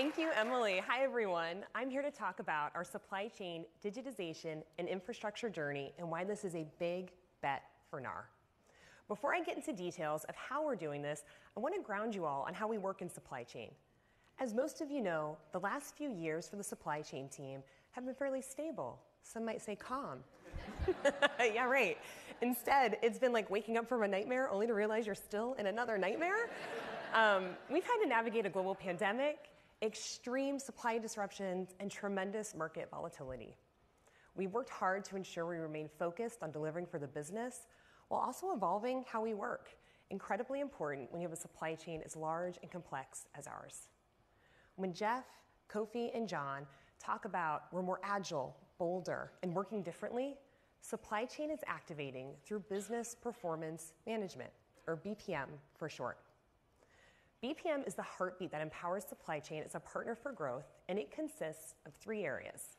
Thank you, Emily. Hi, everyone. I'm here to talk about our supply chain digitization and infrastructure journey and why this is a big bet for NAR. Before I get into details of how we're doing this, I want to ground you all on how we work in supply chain. As most of you know, the last few years for the supply chain team have been fairly stable. Some might say calm. Yeah, right. Instead, it's been like waking up from a nightmare only to realize you're still in another nightmare. We've had to navigate a global pandemic, extreme supply disruptions, and tremendous market volatility. We've worked hard to ensure we remain focused on delivering for the business while also evolving how we work, incredibly important when you have a supply chain as large and complex as ours. When Jeff, Kofi, and John talk about we're more agile, bolder, and working differently, supply chain is activating through business performance management, or BPM for short. BPM is the heartbeat that empowers supply chain as a partner for growth, and it consists of 3 areas.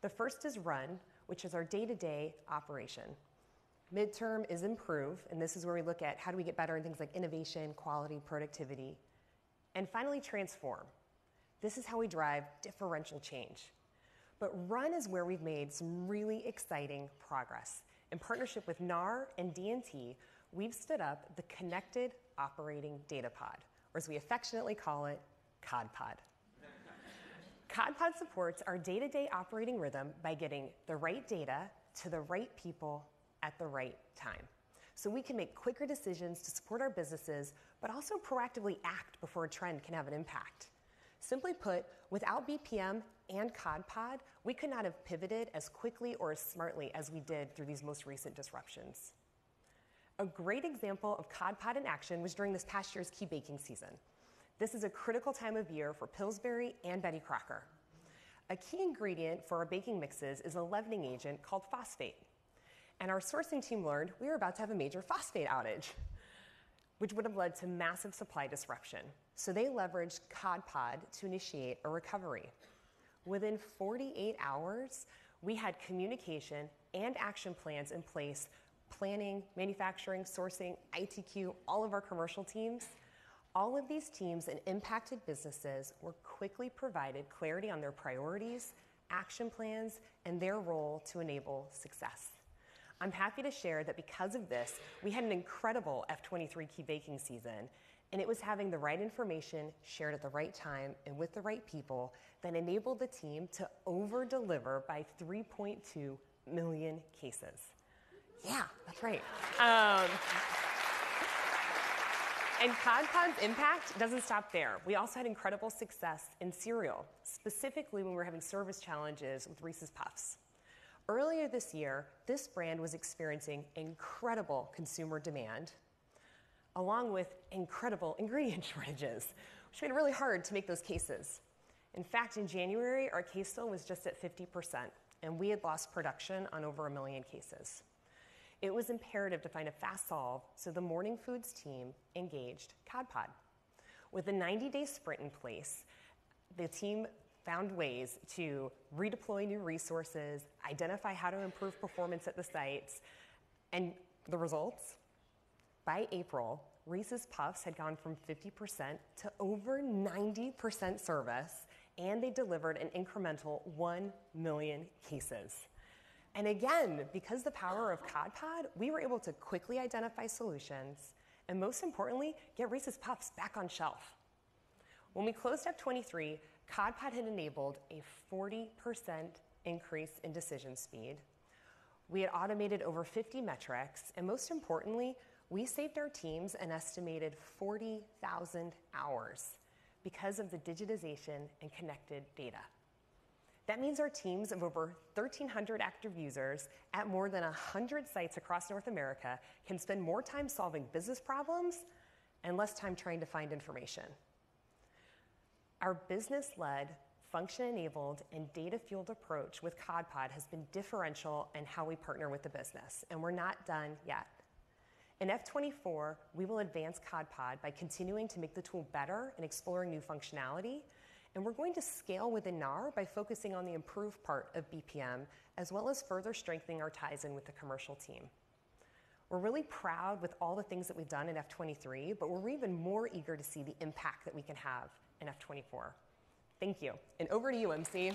The first is run, which is our day-to-day operation. Midterm is improve, and this is where we look at how do we get better in things like innovation, quality, productivity. And finally, transform. This is how we drive differential change. But run is where we've made some really exciting progress. In partnership with NAR and D&T, we've stood up the Connected Operating Data Pod, or as we affectionately call it, COD Pod. COD Pod supports our day-to-day operating rhythm by getting the right data to the right people at the right time. So we can make quicker decisions to support our businesses, but also proactively act before a trend can have an impact. Simply put, without BPM and COD Pod, we could not have pivoted as quickly or as smartly as we did through these most recent disruptions. A great example of COD Pod in action was during this past year's key baking season. This is a critical time of year for Pillsbury and Betty Crocker. A key ingredient for our baking mixes is a leavening agent called phosphate. And our sourcing team learned we were about to have a major phosphate outage, which would have led to massive supply disruption. So they leveraged COD Pod to initiate a recovery. Within 48 hours, we had communication and action plans in place, planning, manufacturing, sourcing, ITQ, all of our commercial teams. All of these teams and impacted businesses were quickly provided clarity on their priorities, action plans, and their role to enable success. I'm happy to share that because of this, we had an incredible F23 key baking season, and it was having the right information shared at the right time and with the right people that enabled the team to over-deliver by 3.2 million cases. Yeah, that's right. And COD Pod's impact doesn't stop there. We also had incredible success in cereal, specifically when we were having service challenges with Reese's Puffs. Earlier this year, this brand was experiencing incredible consumer demand, along with incredible ingredient shortages, which made it really hard to make those cases. In fact, in January, our case fill was just at 50%, and we had lost production on over 1 million cases. It was imperative to find a fast solve, so the Morning Foods team engaged COD Pod. With a 90-day sprint in place, the team found ways to redeploy new resources, identify how to improve performance at the sites, and the results? By April, Reese's Puffs had gone from 50% to over 90% service, and they delivered an incremental 1 million cases. And again, because the power of COD Pod, we were able to quickly identify solutions, and most importantly, get Reese's Puffs back on shelf. When we closed F23, COD Pod had enabled a 40% increase in decision speed. We had automated over 50 metrics, and most importantly, we saved our teams an estimated 40,000 hours because of the digitization and connected data. That means our teams of over 1,300 active users at more than 100 sites across North America can spend more time solving business problems and less time trying to find information. Our business-led, function-enabled, and data-fueled approach with COD Pod has been differential in how we partner with the business, and we're not done yet. In F24, we will advance COD Pod by continuing to make the tool better and exploring new functionality, and we're going to scale within NAR by focusing on the improved part of BPM, as well as further strengthening our ties in with the commercial team. We're really proud with all the things that we've done in F23, but we're even more eager to see the impact that we can have in F24. Thank you. And over to you, MC.